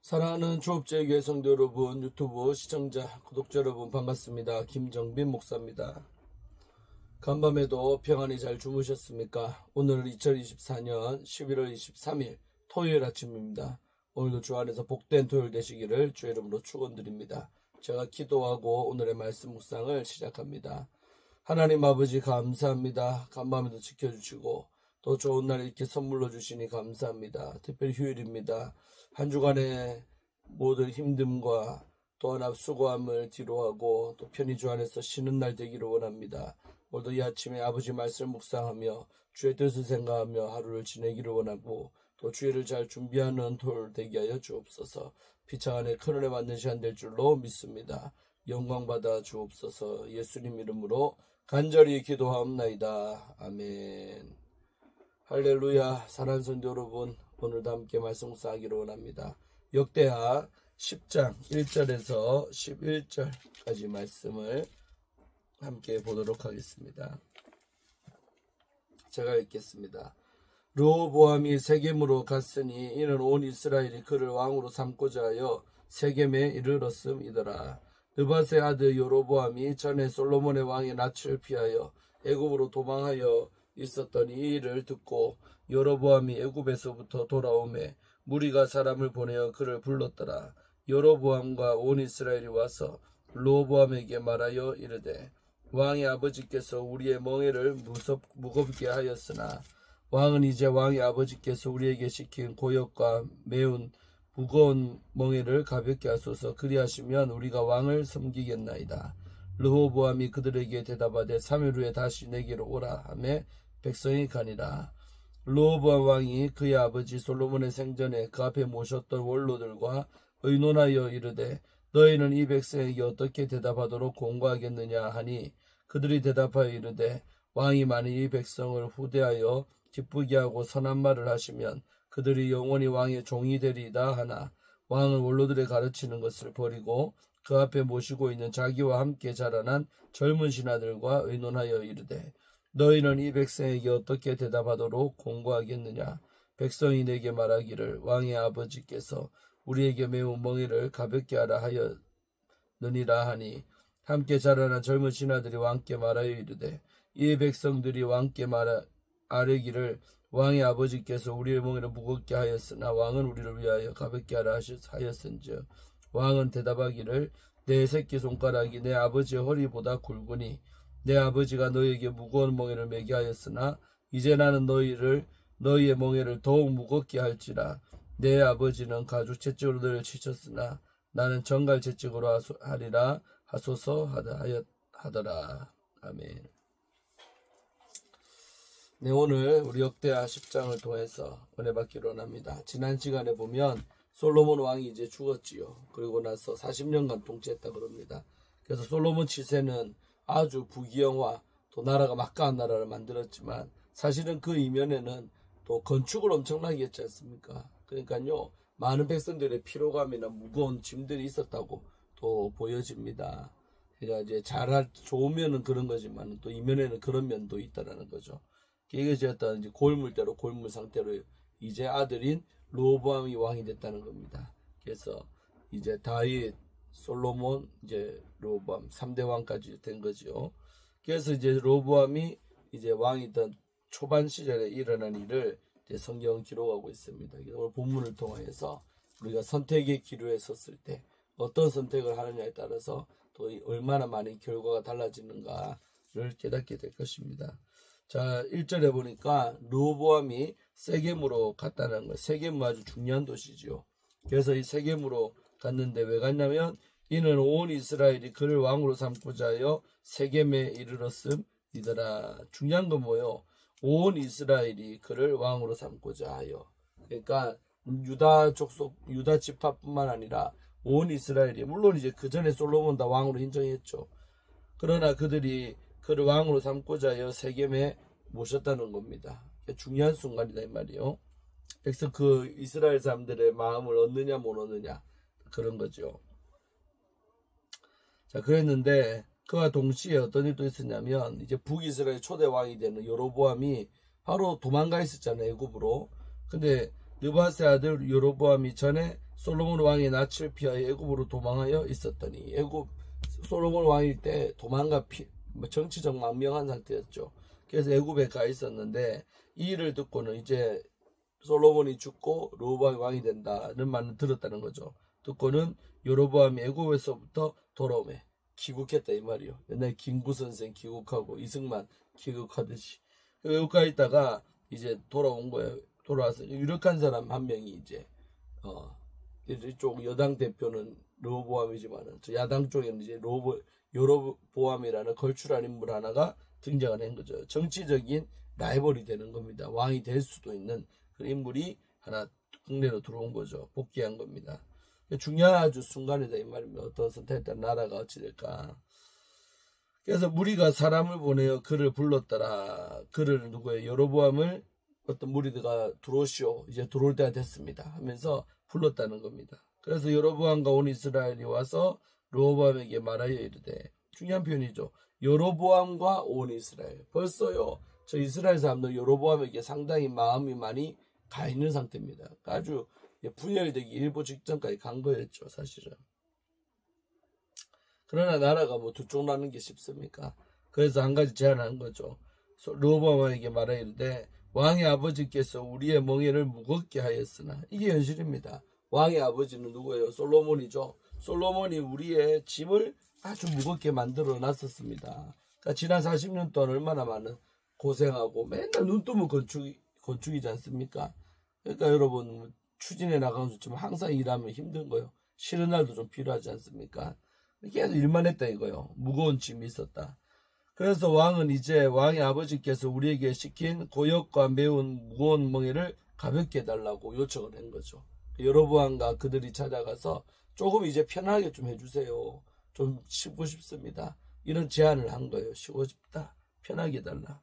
사랑하는 초업제교회 성도 여러분, 유튜브 시청자, 구독자 여러분 반갑습니다. 김정빈 목사입니다. 간밤에도 평안히 잘 주무셨습니까? 오늘은 2024년 11월 23일 토요일 아침입니다. 오늘도 주 안에서 복된 토요일 되시기를 주의 이름으로 축원드립니다. 제가 기도하고 오늘의 말씀 묵상을 시작합니다. 하나님 아버지 감사합니다. 간밤에도 지켜주시고 또 좋은 날 이렇게 선물로 주시니 감사합니다. 특별히 휴일입니다. 한 주간의 모든 힘듦과 또 하나 수고함을 뒤로하고 또 편히 주 안에서 쉬는 날 되기를 원합니다. 오늘도 이 아침에 아버지 말씀 묵상하며 주의 뜻을 생각하며 하루를 지내기를 원하고 또 주일을 잘 준비하는 토요일 되게 하여 주옵소서. 피차 안에 큰 은혜 받는 시간 될 줄로 믿습니다. 영광 받아 주옵소서. 예수님 이름으로 간절히 기도하옵나이다. 아멘. 할렐루야. 사랑하는 성도 여러분, 오늘도 함께 말씀 묵상하기를 원합니다. 역대하 10장 1절에서 11절까지 말씀을 함께 보도록 하겠습니다. 제가 읽겠습니다. 르호보암이 세겜으로 갔으니 이는 온 이스라엘이 그를 왕으로 삼고자 하여 세겜에 이르렀음이더라. 느밧의 아들 여로보암이 전에 솔로몬의 왕의 낯을 피하여 애굽으로 도망하여 있었던 이 일을 듣고 여로보암이 애굽에서부터 돌아오매 무리가 사람을 보내어 그를 불렀더라. 여로보암과 온 이스라엘이 와서 르호보암에게 말하여 이르되 왕의 아버지께서 우리의 멍에를 무겁게 하였으나 왕은 이제 왕의 아버지께서 우리에게 시킨 고역과 매운 무거운 멍에를 가볍게 하소서. 그리하시면 우리가 왕을 섬기겠나이다. 르호보암이 그들에게 대답하되 3일 후에 다시 내게로 오라 하매 백성이 가니라. 르호보암 왕이 그의 아버지 솔로몬의 생전에 그 앞에 모셨던 원로들과 의논하여 이르되 너희는 이 백성에게 어떻게 대답하도록 공고하겠느냐 하니 그들이 대답하여 이르되 왕이 만일 이 백성을 후대하여 기쁘게 하고 선한 말을 하시면 그들이 영원히 왕의 종이 되리이다 하나 왕은 원로들의 가르치는 것을 버리고 그 앞에 모시고 있는 자기와 함께 자라난 젊은 신하들과 의논하여 이르되 너희는 이 백성에게 어떻게 대답하도록 공고하겠느냐. 백성이 내게 말하기를 왕의 아버지께서 우리에게 매우 멍에를 가볍게 하라 하였느니라 하니 함께 자라난 젊은 신하들이 왕께 말하여 이르되 이 백성들이 왕께 아뢰기를 왕의 아버지께서 우리의 멍에를 무겁게 하였으나 왕은 우리를 위하여 가볍게 하라 하였은즉 왕은 대답하기를 내 새끼손가락이 내 아버지의 허리보다 굵으니 내 아버지가 너희에게 무거운 멍에를 매게 하였으나 이제 나는 너희의 멍에를 더욱 무겁게 할지라. 내 아버지는 가죽 채찍으로 너희를 치셨으나 나는 정갈 채찍으로 하리라 하소서 하더라. 아멘. 네, 오늘 우리 역대하 10장을 통해서 은혜 받기를 원합니다. 지난 시간에 보면 솔로몬 왕이 이제 죽었지요. 그리고 나서 40년간 통치했다 그럽니다. 그래서 솔로몬 치세는 아주 부귀영화, 또 나라가 막강한 나라를 만들었지만 사실은 그 이면에는 또 건축을 엄청나게 했지 않습니까? 그러니까요, 많은 백성들의 피로감이나 무거운 짐들이 있었다고 또 보여집니다. 그러니까 이제 좋으면은 그런 거지만 또 이면에는 그런 면도 있다라는 거죠. 이게 이제 어떤 이제 골물대로 골물 상태로 이제 아들인 르호보암이 왕이 됐다는 겁니다. 그래서 이제 다윗, 솔로몬, 이제 르호보암 3대 왕까지 된 거죠. 그래서 이제 르호보암이 이제 왕이던 초반 시절에 일어난 일을 이제 성경은 기록하고 있습니다. 오늘 본문을 통해서 우리가 선택의 기로에 섰을 때 어떤 선택을 하느냐에 따라서 또 얼마나 많은 결과가 달라지는가를 깨닫게 될 것입니다. 자, 1절에 보니까 르호보암이 세겜으로 갔다는 거예요. 세겜은 아주 중요한 도시죠. 그래서 이 세겜으로 갔는데 왜 갔냐면 이는 온 이스라엘이 그를 왕으로 삼고자 하여 세겜에 이르렀음이더라. 중요한 건 뭐예요? 온 이스라엘이 그를 왕으로 삼고자 하여. 그러니까 유다 지파뿐만 아니라 온 이스라엘이, 물론 이제 그 전에 솔로몬 다 왕으로 인정했죠. 그러나 그들이 그를 왕으로 삼고자 하여 세겜에 모셨다는 겁니다. 중요한 순간이다 이 말이에요. 그래서 그 이스라엘 사람들의 마음을 얻느냐 못 얻느냐 그런 거죠. 자, 그랬는데 그와 동시에 어떤 일도 있었냐면 이제 북이스라엘 초대 왕이 되는 여로보암이 바로 도망가 있었잖아요, 애굽으로. 근데 느밧의 아들 여로보암이 전에 솔로몬 왕이 낯을 피하여 애굽으로 도망하여 있었더니 솔로몬 왕일 때 도망가 정치적 망명한 상태였죠. 그래서 애굽에 가 있었는데 이 일을 듣고는 이제 솔로몬이 죽고 르호보암이 왕이 된다는 말을 들었다는 거죠. 듣고는 여로보암이 애굽에서부터 돌아오매 귀국했다 이 말이요. 옛날 김구 선생 귀국하고 이승만 귀국하듯이 외국 가 있다가 이제 돌아온 거예요. 돌아와서 유력한 사람 한 명이 이제 이쪽 여당 대표는 르호보암이지만은 저 야당 쪽에는 이제 여로보암이라는 걸출한 인물 하나가 등장을 한 거죠. 정치적인 라이벌이 되는 겁니다. 왕이 될 수도 있는 그 인물이 하나 국내로 들어온 거죠. 복귀한 겁니다. 중요한 아주 순간이다 이 말입니다. 어떤 선택했던 나라가 어찌 될까. 그래서 무리가 사람을 보내어 그를 불렀더라. 그를 누구예요? 여로보암을 어떤 무리가 들어오시오. 이제 들어올 때가 됐습니다. 하면서 불렀다는 겁니다. 그래서 여로보암과 온 이스라엘이 와서 르호보암에게 말하여 이르되 중요한 표현이죠. 여로보암과 온 이스라엘. 벌써요. 저 이스라엘 사람들 여로보암에게 상당히 마음이 많이 가 있는 상태입니다. 아주 분열되기 일보 직전까지 간 거였죠. 사실은. 그러나 나라가 뭐 두 쪽 나는 게 쉽습니까? 그래서 한 가지 제안한 거죠. 르호보암에게 말하여 이르되 왕의 아버지께서 우리의 멍에를 무겁게 하였으나 이게 현실입니다. 왕의 아버지는 누구예요? 솔로몬이죠. 솔로몬이 우리의 짐을 아주 무겁게 만들어 놨었습니다. 그러니까 지난 40년 동안 얼마나 많은 고생하고 맨날 눈 뜨면 건축이지 않습니까? 그러니까 여러분 추진해 나가는 수지만 항상 일하면 힘든 거예요. 쉬는 날도 좀 필요하지 않습니까? 계속 일만 했다 이거요. 무거운 짐이 있었다. 그래서 왕은 이제 왕의 아버지께서 우리에게 시킨 고역과 매운 무거운 멍에를 가볍게 해달라고 요청을 한 거죠. 여로보암과 그들이 찾아가서 조금 이제 편하게 좀 해주세요. 좀 쉬고 싶습니다. 이런 제안을 한 거예요. 쉬고 싶다. 편하게 해달라.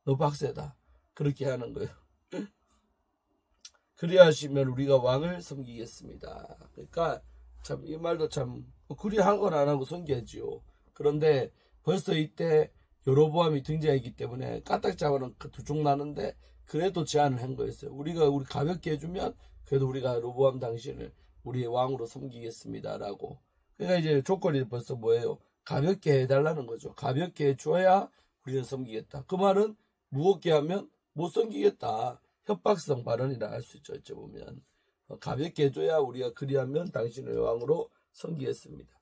너 박세다. 그렇게 하는 거예요. 그리하시면 우리가 왕을 섬기겠습니다. 그러니까 참 이 말도 참 그리하거나 안 하고 섬겨야지요. 그런데 벌써 이때 여로보암이 등장했기 때문에 까딱 잡아는 두 쪽 나는데 그래도 제안을 한 거였어요. 우리 가볍게 해주면 그래도 우리가 르호보암 당신을 우리의 왕으로 섬기겠습니다라고. 그러니까 이제 조건이 벌써 뭐예요? 가볍게 해달라는 거죠. 가볍게 해줘야 우리는 섬기겠다. 그 말은 무겁게 하면 못 섬기겠다. 협박성 발언이라 할 수 있죠. 어찌 보면 가볍게 해줘야 우리가 그리하면 당신을 왕으로 섬기겠습니다.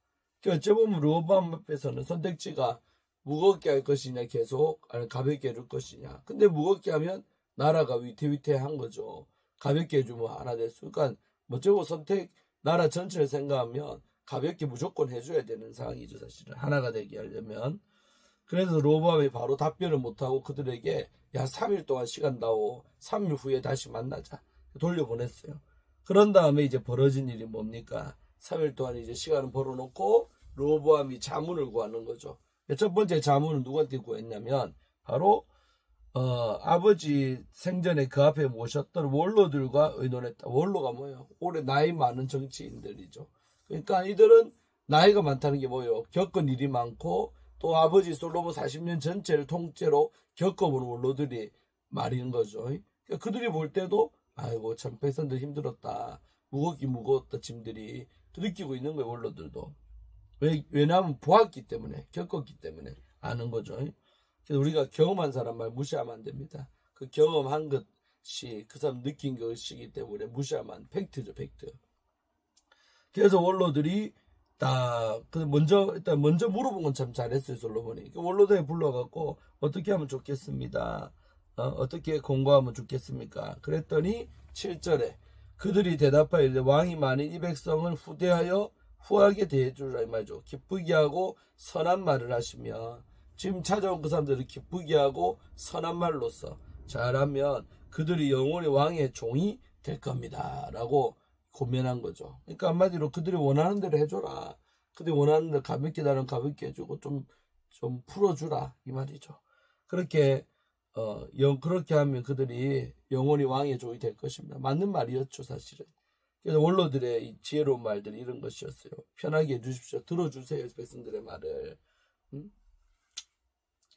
어찌 보면 르호보암 앞에서는 선택지가 무겁게 할 것이냐 계속 아니면 가볍게 해줄 것이냐. 근데 무겁게 하면 나라가 위태위태한 거죠. 가볍게 해주면 하나 될 수. 그러니까 뭐저고 선택 나라 전체를 생각하면 가볍게 무조건 해줘야 되는 상황이죠. 사실은 하나가 되게 하려면. 그래서 르호보암이 바로 답변을 못하고 그들에게 야 3일 동안 시간 다오. 3일 후에 다시 만나자. 돌려보냈어요. 그런 다음에 이제 벌어진 일이 뭡니까? 3일 동안 이제 시간을 벌어놓고 르호보암이 자문을 구하는 거죠. 첫 번째 자문은 누구한테 구했냐면 바로 아버지 생전에 그 앞에 모셨던 원로들과 의논했다. 원로가 뭐예요? 올해 나이 많은 정치인들이죠. 그러니까 이들은 나이가 많다는 게 뭐예요? 겪은 일이 많고 또 아버지 솔로몬 40년 전체를 통째로 겪어본 원로들이 말인 거죠. 그러니까 그들이 볼 때도 아이고 참 백성들 힘들었다. 무겁다 짐들이 느끼고 있는 거예요. 원로들도. 왜냐하면 보았기 때문에 겪었기 때문에 아는 거죠. 그래서 우리가 경험한 사람 말 무시하면 안 됩니다. 그 경험한 것이 그 사람 느낀 것이기 때문에 무시하면 안 팩트죠. 팩트. 그래서 원로들이 먼저 물어본 건 참 잘했어요. 솔로몬이. 원로들에 불러갖고 어떻게 하면 좋겠습니다. 어떻게 공부하면 좋겠습니까? 그랬더니 7절에 그들이 대답하여 왕이 많은 이 백성을 후하게 대해주라 이 말이죠. 기쁘게 하고 선한 말을 하시며 지금 찾아온 그 사람들을 기쁘게 하고 선한 말로써 잘하면 그들이 영원히 왕의 종이 될 겁니다. 라고 고면한 거죠. 그러니까 한마디로 그들이 원하는 대로 해줘라. 그들이 원하는 대로 가볍게 나는 가볍게 해주고 좀 풀어주라 이 말이죠. 그렇게 하면 그들이 영원히 왕의 종이 될 것입니다. 맞는 말이었죠 사실은. 그래서 원로들의 이 지혜로운 말들이 이런 것이었어요. 편하게 해주십시오. 들어주세요 백성들의 말을.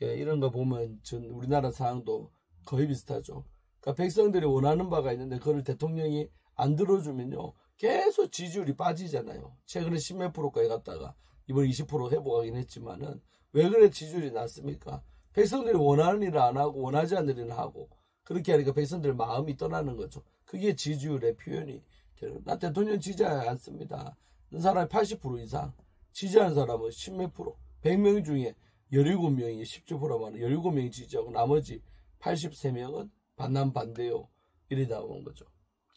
이런 거 보면 우리나라 상황도 거의 비슷하죠. 그러니까 백성들이 원하는 바가 있는데 그걸 대통령이 안 들어주면요 계속 지지율이 빠지잖아요. 최근에 10몇 프로까지 갔다가 이번 20% 회복하긴 했지만은 왜 그래 지지율이 낮습니까? 백성들이 원하는 일을 안 하고 원하지 않는 일을 하고 그렇게 하니까 백성들 마음이 떠나는 거죠. 그게 지지율의 표현이 되는. 나 대통령 지지하지 않습니다. 그 사람이 80% 이상 지지하는 사람은 10몇 프로 100명 중에 17명이 10%만 17명이 지지하고 나머지 83명은 반대요. 이래 나오는 거죠.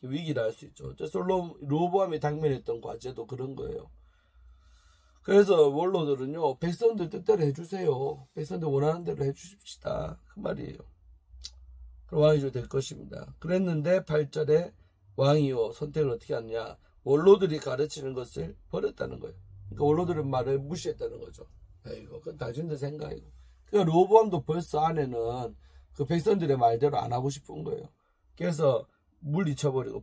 위기를 알 수 있죠. 로보암이 당면했던 과제도 그런 거예요. 그래서 원로들은요, 백성들 뜻대로 해주세요. 백성들 원하는 대로 해주십시다. 그 말이에요. 그럼 왕이 될 것입니다. 그랬는데 8절에 왕이요 선택을 어떻게 하느냐? 원로들이 가르치는 것을 버렸다는 거예요. 그러니까 원로들의 말을 무시했다는 거죠. 에이고, 그건 당신들 생각이고. 그러니까 로보암도 벌써 안에는 그 백성들의 말대로 안 하고 싶은 거예요. 그래서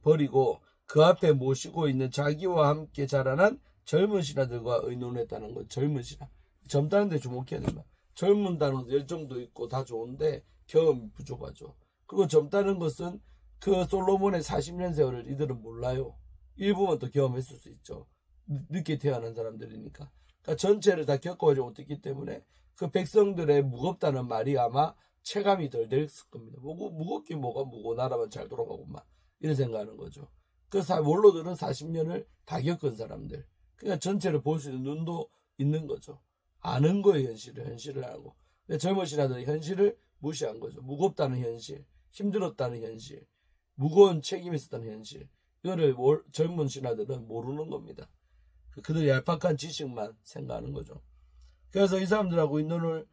버리고 그 앞에 모시고 있는 자기와 함께 자라난 젊은 신하들과 의논했다는 거예요. 젊은 신하. 젊다는 데 주목해야 됩니다. 젊은다는 열정도 있고 다 좋은데 경험이 부족하죠. 그리고 젊다는 것은 그 솔로몬의 40년 세월을 이들은 몰라요. 일부만 더 경험했을 수 있죠. 늦게 태어난 사람들이니까. 그러니까 전체를 다 겪어보지 못했기 때문에 그 백성들의 무겁다는 말이 아마 체감이 덜 됐을 겁니다. 무겁긴 뭐가 무거워. 나라만 잘 돌아가고만. 이런 생각하는 거죠. 그 원로들은 40년을 다 겪은 사람들. 그러니까 전체를 볼 수 있는 눈도 있는 거죠. 아는 거예요, 현실을 알고. 근데 젊은 신하들은 현실을 무시한 거죠. 무겁다는 현실, 힘들었다는 현실, 무거운 책임이 있었다는 현실. 이거를 젊은 신하들은 모르는 겁니다. 그들의 얄팍한 지식만 생각하는 거죠. 그래서 이 사람들하고 의논을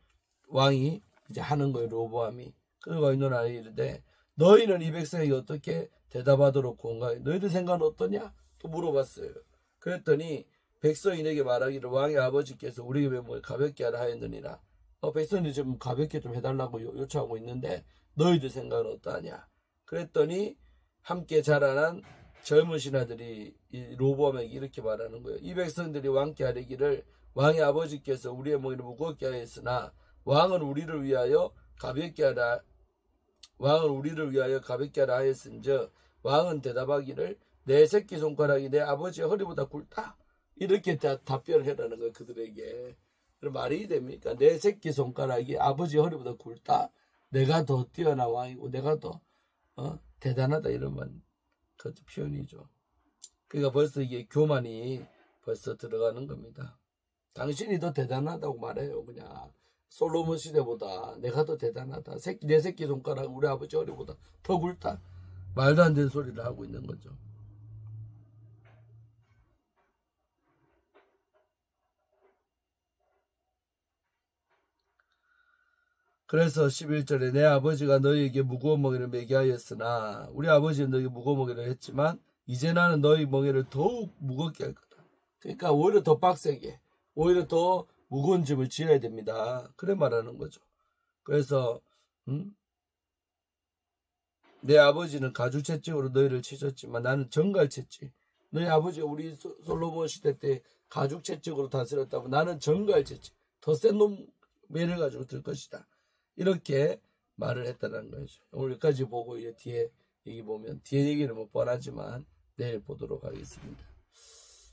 왕이 이제 하는 거예요, 로보암이. 그들과 의논하여 이르되 너희는 이 백성에게 어떻게 대답하도록 공가해? 너희들 생각은 어떠냐? 또 물어봤어요. 그랬더니 백성이 내게 말하기를 왕의 아버지께서 우리에게 뭘 가볍게 하라 하였느니라. 백성들이 좀 가볍게 좀 해달라고 요청하고 있는데 너희들 생각은 어떠하냐? 그랬더니 함께 자라난 젊은 신하들이 이 로보암에게 이렇게 말하는 거예요. 이 백성들이 왕께 하려기를 왕의 아버지께서 우리의 멍에를 무겁게 하였으나 왕은 우리를 위하여 가볍게 하라 하였은즉 왕은 대답하기를 내 새끼손가락이 내 아버지의 허리보다 굵다. 이렇게 답변을 해라는 거예요. 그들에게. 그럼 말이 됩니까? 내 새끼손가락이 아버지의 허리보다 굵다. 내가 더 뛰어난 왕이고 내가 더 대단하다. 이런 그 표현이죠. 그러니까 벌써 이게 교만이 벌써 들어가는 겁니다. 당신이 더 대단하다고 말해요. 그냥 솔로몬 시대보다 내가 더 대단하다. 내 새끼손가락 우리 아버지 허리보다 더 굵다. 말도 안 되는 소리를 하고 있는 거죠. 그래서 11절에 내 아버지가 너희에게 무거운 멍에를 매게 하였으나 우리 아버지는 너희에게 무거운 멍에를 했지만 이제 나는 너희 멍에를 더욱 무겁게 할 거다. 그러니까 오히려 더 빡세게 오히려 더 무거운 짐을 지어야 됩니다. 그래 말하는 거죠. 그래서 내 아버지는 가죽채찍으로 너희를 치셨지만 나는 정갈채찍. 너희 아버지가 우리 솔로몬 시대 때 가죽채찍으로 다스렸다고 나는 정갈채찍. 더 센 놈 매를 가지고 들 것이다. 이렇게 말을 했다는 거죠. 오늘 여기까지 보고 이제 뒤에 얘기 보면 뒤에 얘기는 뭐 뻔하지만 내일 보도록 하겠습니다.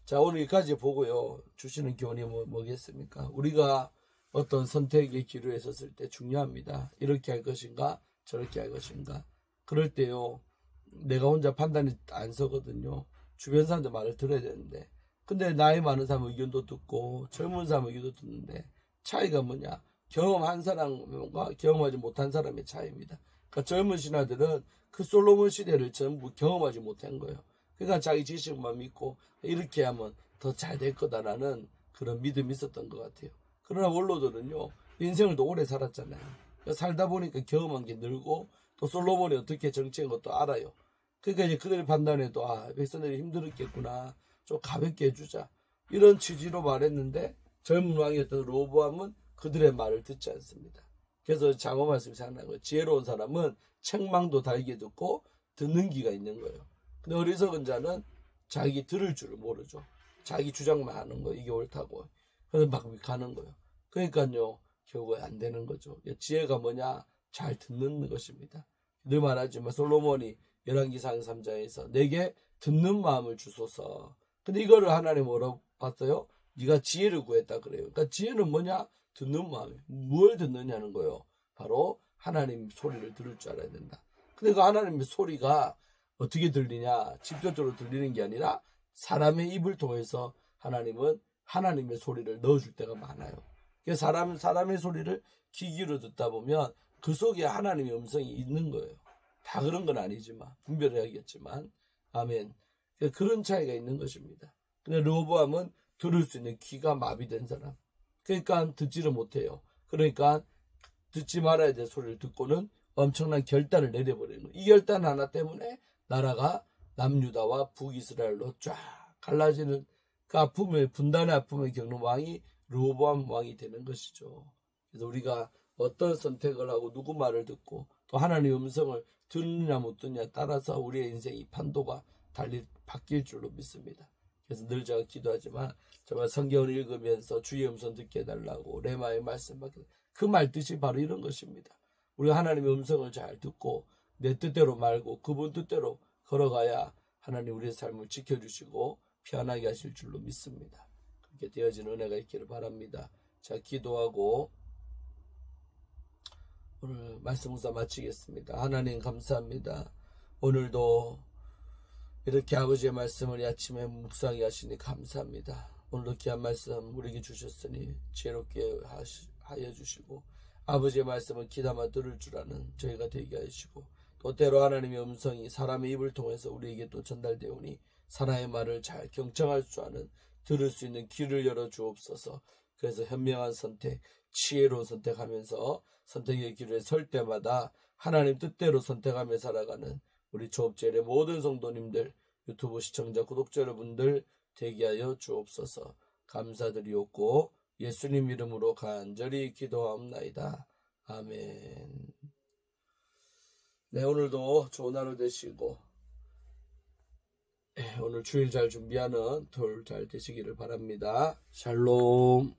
자, 오늘 여기까지 보고요. 주시는 교훈이 뭐겠습니까? 우리가 어떤 선택의 기로에 섰을 때 중요합니다. 이렇게 할 것인가 저렇게 할 것인가. 그럴 때요. 내가 혼자 판단이 안 서거든요. 주변 사람들 말을 들어야 되는데 근데 나이 많은 사람 의견도 듣고 젊은 사람 의견도 듣는데 차이가 뭐냐. 경험한 사람과 경험하지 못한 사람의 차이입니다. 그러니까 젊은 신하들은 그 솔로몬 시대를 전부 경험하지 못한 거예요. 그러니까 자기 지식만 믿고 이렇게 하면 더 잘 될 거다라는 그런 믿음이 있었던 것 같아요. 그러나 원로들은요. 인생을 더 오래 살았잖아요. 그러니까 살다 보니까 경험한 게 늘고 또 솔로몬이 어떻게 정치한 것도 알아요. 그러니까 이제 그들의 판단에도 백성들이 힘들었겠구나. 좀 가볍게 해주자. 이런 취지로 말했는데 젊은 왕이었던 로보암은 그들의 말을 듣지 않습니다. 그래서 장어 말씀이 생각나는 거예요. 지혜로운 사람은 책망도 달게 듣고 듣는 귀가 있는 거예요. 근데 어리석은 자는 자기 들을 줄을 모르죠. 자기 주장만 하는 거예요. 이게 옳다고. 그래서 막 가는 거예요. 그러니까요. 결국에 안 되는 거죠. 지혜가 뭐냐? 잘 듣는 것입니다. 늘 말하지만 솔로몬이 열왕기상 3장에서 내게 듣는 마음을 주소서. 근데 이거를 하나님 뭐라고 봤어요? 네가 지혜를 구했다 그래요. 그러니까 지혜는 뭐냐? 듣는 마음이에요. 뭘 듣느냐는 거예요. 바로 하나님 소리를 들을 줄 알아야 된다. 근데 그 하나님의 소리가 어떻게 들리냐? 직접적으로 들리는 게 아니라 사람의 입을 통해서 하나님은 하나님의 소리를 넣어줄 때가 많아요. 사람의 소리를 귀 기울여 듣다 보면 그 속에 하나님의 음성이 있는 거예요. 다 그런 건 아니지만 분별해야겠지만 아멘. 그런 차이가 있는 것입니다. 근데 르호보암은 들을 수 있는 귀가 마비된 사람. 그러니까 듣지를 못해요. 그러니까 듣지 말아야 될 소리를 듣고는 엄청난 결단을 내려버리는 거예요. 이 결단 하나 때문에 나라가 남유다와 북이스라엘로 쫙 갈라지는 그 아픔을, 분단의 아픔을 겪는 왕이 르호보암 왕이 되는 것이죠. 그래서 우리가 어떤 선택을 하고 누구 말을 듣고 또 하나님의 음성을 듣느냐 못 듣느냐에 따라서 우리의 인생이 판도가 달리 바뀔 줄로 믿습니다. 그래서 늘 제가 기도하지만 정말 성경을 읽으면서 주의 음성 듣게 해달라고 레마의 말씀 받게 그 말 뜻이 바로 이런 것입니다. 우리가 하나님의 음성을 잘 듣고 내 뜻대로 말고 그분 뜻대로 걸어가야 하나님 우리의 삶을 지켜주시고 편하게 하실 줄로 믿습니다. 그렇게 되어지는 은혜가 있기를 바랍니다. 자, 기도하고 오늘 말씀 묵상 마치겠습니다. 하나님 감사합니다. 오늘도 이렇게 아버지의 말씀을 아침에 묵상하게 하시니 감사합니다. 오늘도 귀한 말씀 우리에게 주셨으니 지혜롭게 하여 주시고 아버지의 말씀을 귀담아 들을 줄 아는 저희가 되게 하시고 또 때로 하나님의 음성이 사람의 입을 통해서 우리에게 또 전달되오니 사람의 말을 잘 경청할 줄 아는 들을 수 있는 귀를 열어 주옵소서. 그래서 현명한 선택, 지혜로운 선택하면서 선택의 길에 설 때마다 하나님 뜻대로 선택하며 살아가는 우리 조업젤의 모든 성도님들, 유튜브 시청자, 구독자 여러분들 되게 하여 주옵소서. 감사드리옵고 예수님 이름으로 간절히 기도하옵나이다. 아멘. 네, 오늘도 좋은 하루 되시고 오늘 주일 잘 준비하는 돌 잘 되시기를 바랍니다. 샬롬.